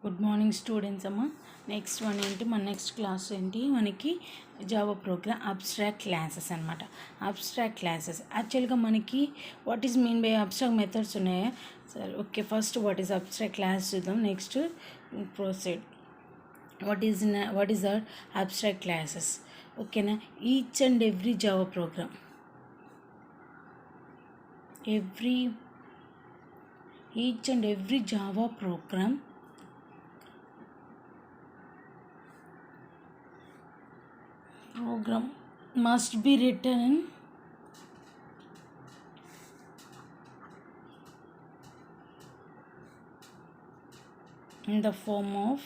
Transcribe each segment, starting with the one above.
Good morning students అమ్మ. Next one ఏంటి, మన నెక్స్ట్ క్లాస్ ఏంటి, మనకి జావా ప్రోగ్రామ్ అబ్స్ట్రాక్ట్ క్లాసెస్ అనమాట. అబ్స్ట్రాక్ట్ క్లాసెస్ యాక్చువల్గా మనకి what is mean by abstract methods ఉన్నాయా? సరే, okay. First what is abstract class చూద్దాం, next proceed. What is our abstract classes? ఓకేనా. Each and every Java program, each and every Java program must be written in the form of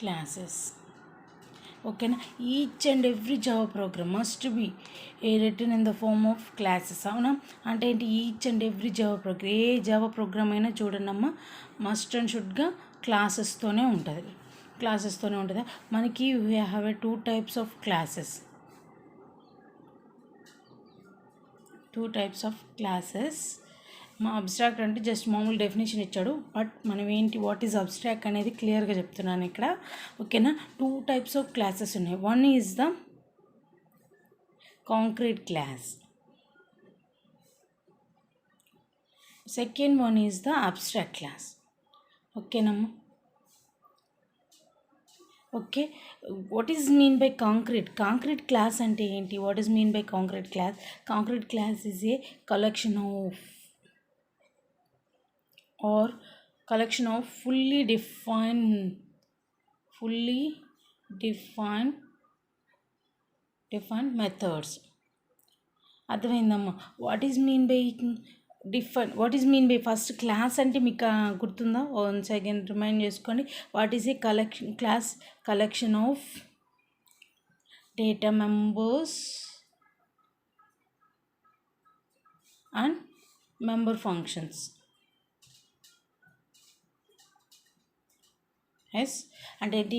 classes. ఓకేనా. Each and every Java program must be written in the form of classes. అవునా, అంటే ఏంటి? Each and every Java program, ఏ Java program అయినా చూడండి అమ్మ, must and షుడ్గా క్లాసెస్తోనే ఉంటుంది. మనకి we have two types of classes. మా అబ్స్ట్రాక్ట్ అంటే జస్ట్ మామూలు డెఫినేషన్ ఇచ్చాడు, బట్ మనం ఏంటి, వాట్ ఈజ్ అబ్స్ట్రాక్ట్ అనేది క్లియర్గా చెప్తున్నాను ఇక్కడ. ఓకేనా. టూ టైప్స్ ఆఫ్ క్లాసెస్ ఉన్నాయి. One is the concrete class, second one is the abstract class. ఓకేనమ్మా. Okay, what is mean by concrete class అంటే ఏంటి? What is mean by concrete class is a collection of fully defined methods. అర్థమైందమ్మా? What is mean by first class అంటే మీకు గుర్తుందా? Once again remind చేసుకోండి. What is a collection of data members and member functions. Yes అంటే ఏంటి?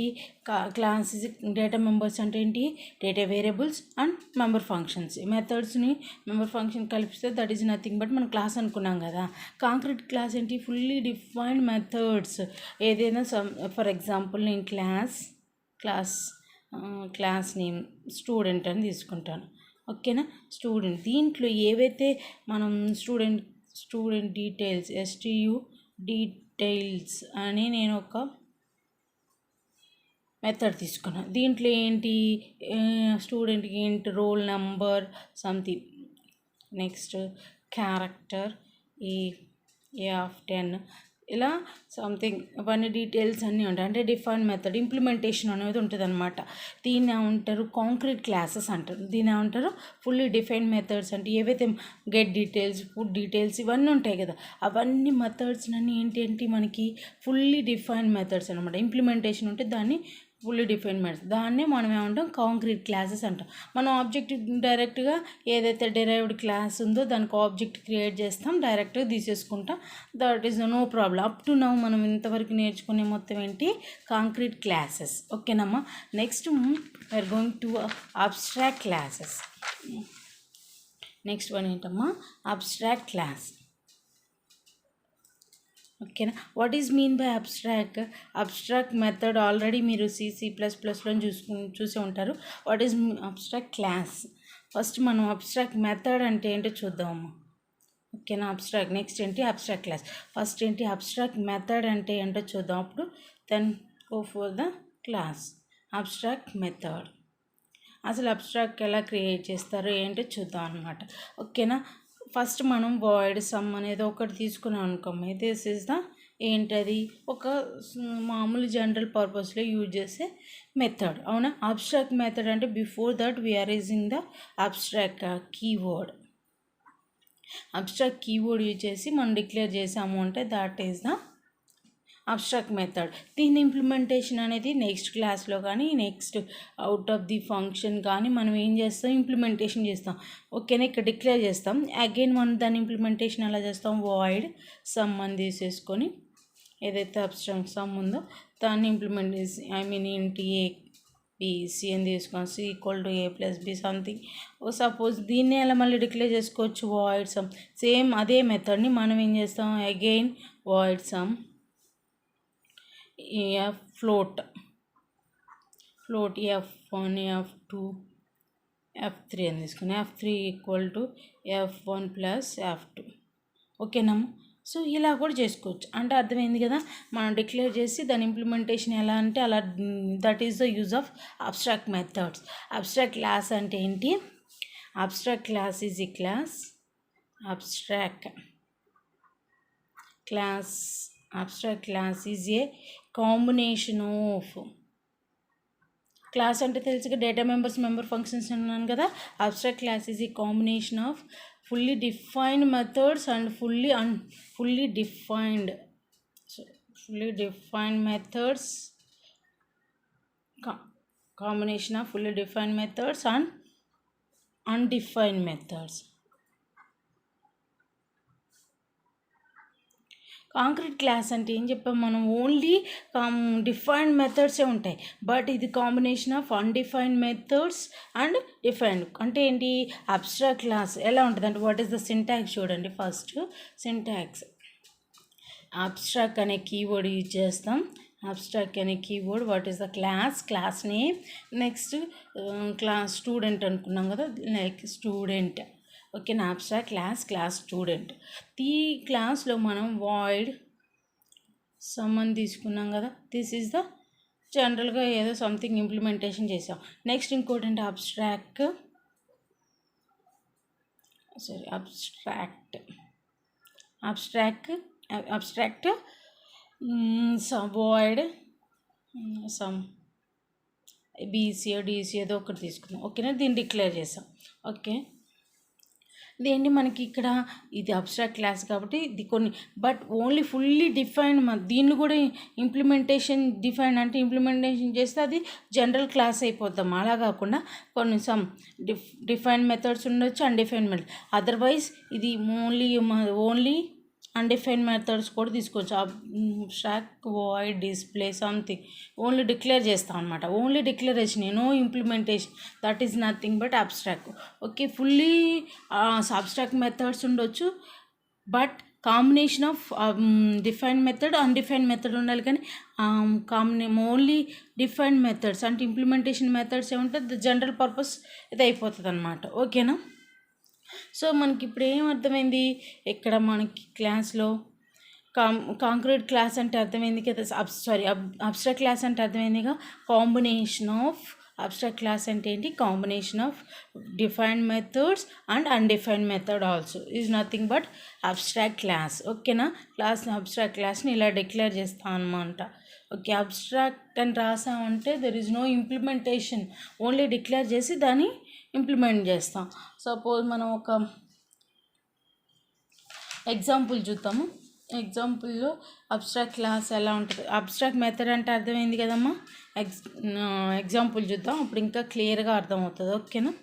Class data members అంటే ఏంటి? Data variables and member functions. మెథడ్స్ని మెంబర్ ఫంక్షన్ కలిపిస్తే దట్ ఈజ్ నథింగ్ బట్ మనం క్లాస్ అనుకున్నాం కదా. కాంక్రీట్ క్లాస్ ఏంటి? Fully defined methods. ఏదైనా ఫర్ ఎగ్జాంపుల్ నేను క్లాస్ నేమ్ స్టూడెంట్ అని తీసుకుంటాను. ఓకేనా. స్టూడెంట్, దీంట్లో ఏవైతే మనం స్టూడెంట్ డీటెయిల్స్ STU డీటెయిల్స్ అని నేను ఒక మెథడ్ తీసుకున్నాను. దీంట్లో ఏంటి? స్టూడెంట్కి ఏంటి? Roll number something, next character A of 10, ఇలా సంథింగ్ అవన్నీ డీటెయిల్స్ అన్నీ ఉంటాయి. అంటే డిఫైన్ మెథడ్ ఇంప్లిమెంటేషన్ అనేది ఉంటుంది అనమాట. దీన్ని ఏమంటారు? కాంక్రీట్ క్లాసెస్ అంటారు. దీన్ని ఏమంటారు? Fully define methods. అంటే ఏవైతే గెట్ డీటెయిల్స్, పుట్ డీటెయిల్స్ ఇవన్నీ ఉంటాయి కదా, అవన్నీ మెథడ్స్ అన్నీ ఏంటి మనకి ఫుల్లీ డిఫైన్ మెథడ్స్ అనమాట. ఇంప్లిమెంటేషన్ ఉంటే దాన్ని ఫుల్లీ డిఫైన్ మెథడ్స్, దాన్నే మనం ఏమంటాం? కాంక్రీట్ క్లాసెస్ అంటాం. మనం ఆబ్జెక్ట్ డైరెక్ట్గా ఏదైతే డిరైవ్డ్ క్లాస్ ఉందో దానికి ఆబ్జెక్ట్ క్రియేట్ చేస్తాం, డైరెక్ట్గా తీసేసుకుంటాం. That is no problem. Up to now మనం ఇంతవరకు నేర్చుకునే మొత్తం ఏంటి? Concrete classes. ఓకేనమ్మా. Next we are going to abstract classes. Next one ఏంటమ్మా? Abstract class. ఓకేనా. What is mean by abstract method already మీరు C++లో చూసే ఉంటారు. What is abstract class? First మనం అబ్స్ట్రాక్ట్ మెథడ్ అంటే ఏంటో చూద్దామమ్మా. ఓకేనా. నెక్స్ట్ ఏంటి? Abstract class. ఫస్ట్ ఏంటి? అబ్స్ట్రాక్ట్ మెథడ్ అంటే ఏంటో చూద్దాం. అప్పుడు then go for the class. Abstract method, అసలు అబ్స్ట్రాక్ట్ ఎలా క్రియేట్ చేస్తారో ఏంటో చూద్దాం అనమాట. ఓకేనా. ఫస్ట్ మనం వాయిడ్ సమ్ అనేది ఒకటి తీసుకున్నాం అనుకోండి. దిస్ ఈజ్ ద ఏంటది? ఒక మామూలు జనరల్ పర్పస్లో యూజ్ చేసే మెథడ్. అవునా. అబ్స్ట్రాక్ట్ మెథడ్ అంటే before that we're using the abstract keyword. Abstract keyword use చేసి మనం డిక్లేర్ చేసాము అంటే that is the abstract method. దీని ఇంప్లిమెంటేషన్ అనేది నెక్స్ట్ క్లాస్లో కానీ next out of the function కానీ మనం ఏం చేస్తాం? ఇంప్లిమెంటేషన్ చేస్తాం. ఓకేనా. ఇక్కడ డిక్లేర్ చేస్తాం. అగైన్ మనం దాని ఇంప్లిమెంటేషన్ ఎలా చేస్తాం? వాయిడ్ సమ్ అని తీసేసుకొని ఏదైతే అబ్స్ట్రాక్ట్ సమ్ ఉందో దాన్ని ఇంప్లిమెంట్ చేసి ఇంటి ABC అని తీసుకొని C = A + B something. Suppose దీన్ని ఎలా మళ్ళీ డిక్లేర్ చేసుకోవచ్చు? Void some. సేమ్ అదే మెథడ్ని మనం ఏం చేస్తాం? Again void some float f1 f2 f3 అని తీసుకుని f3 equal to f1 plus f2. ఓకేనమ్మా. సో ఇలా కూడా చేసుకోవచ్చు. అంటే అర్థమైంది కదా, మనం డిక్లేర్ చేసి దాని ఇంప్లిమెంటేషన్ ఎలా అంటే అలా. That is the use of abstract methods. Abstract class అంటే ఏంటి? Abstract class is A class. Abstract class is A combination of. Class అంటే తెలుసుగా, డేటా మెంబర్ ఫంక్షన్స్ అన్నాను కదా. Abstract class is A combination of fully defined methods and fully defined methods, combination of fully defined methods and undefined methods. Concrete class అంటే ఏం చెప్పాం మనం? Only defined మెథడ్సే ఉంటాయి. But ఇది combination of undefined methods and defined. అంటే ఏంటి? Abstract class ఎలా ఉంటుంది అంటే, వాట్ ఈస్ ద సింటాక్స్ చూడండి. ఫస్ట్ సింటాక్స్, అబ్స్ట్రాక్ట్ అనే కీవర్డ్ యూజ్ చేస్తాం. అబ్స్ట్రాక్ట్ అనే keyword, what is the class name. Next class student అనుకున్నాం కదా, లైక్ స్టూడెంట్. ఓకేనా? Abstract class student. ఈ క్లాస్లో మనం వాయిడ్ సమ్మన్ తీసుకున్నాం కదా. దిస్ ఈజ్ ద జనరల్గా ఏదో సంథింగ్ ఇంప్లిమెంటేషన్ చేసాం. నెక్స్ట్ ఇంకోటి అంటే abstract void some BC DC ఏదో ఒకటి తీసుకున్నాం. ఓకేనా? దీన్ని డిక్లేర్ చేసాం. ఓకే, ఇదేంటి మనకి ఇక్కడ ఇది అబ్స్ట్రాక్ట్ క్లాస్ కాబట్టి ఇది కొన్ని, బట్ ఓన్లీ ఫుల్లీ డిఫైన్డ్. దీన్ని కూడా ఇంప్లిమెంటేషన్ డిఫైన్ అంటే ఇంప్లిమెంటేషన్ చేస్తే అది జనరల్ క్లాస్ అయిపోతాం. అలా కాకుండా కొన్ని సమ్ డిఫైన్డ్ మెథడ్స్ ఉండొచ్చు, అన్డిఫైన్డ్ మెథడ్. అదర్వైజ్ ఇది ఓన్లీ అన్డిఫైన్డ్ మెథడ్స్ కూడా తీసుకోవచ్చు. Abstract void display something only declare చేస్తాం అనమాట. Only declaration, no implementation. That is nothing but abstract. Okay, fully abstract methods ఉండొచ్చు, but combination of defined method undefined method ఉండాలి. కానీ only defined methods అంటే implementation methods ఏముంటుంది, general purpose ఇది అయిపోతుంది అనమాట. ఓకేనా? సో మనకి ఇప్పుడు ఏం అర్థమైంది ఇక్కడ మనకి క్లాస్లో? కాంక్రీట్ క్లాస్ అంటే అర్థమైంది కదా. అబ్స్ట్రాక్ట్ క్లాస్ అంటే అర్థమైందిగా. కాంబినేషన్ ఆఫ్ అబ్స్ట్రాక్ట్ క్లాస్ అంటే ఏంటి? Combination of defined methods and undefined method also is nothing but abstract class. ఓకేనా? అబ్స్ట్రాక్ట్ క్లాస్ని ఇలా డిక్లేర్ చేస్తాం అనమాట. ఓకే, అబ్స్ట్రాక్ట్ అని రాసామంటే there is no implementation, only declare చేసి దాన్ని ఇంప్లిమెంట్ చేస్తాం. సపోజ్ మనం ఒక ఎగ్జాంపుల్ చూద్దాము. ఎగ్జాంపుల్లో అబ్స్ట్రాక్ట్ క్లాస్ ఎలా ఉంటుంది, అబ్స్ట్రాక్ట్ మెథడ్ అంటే అర్థమైంది కదమ్మా. ఎగ్జాంపుల్ చూద్దాం, అప్పుడు ఇంకా క్లియర్గా అర్థమవుతుంది. ఓకేనా?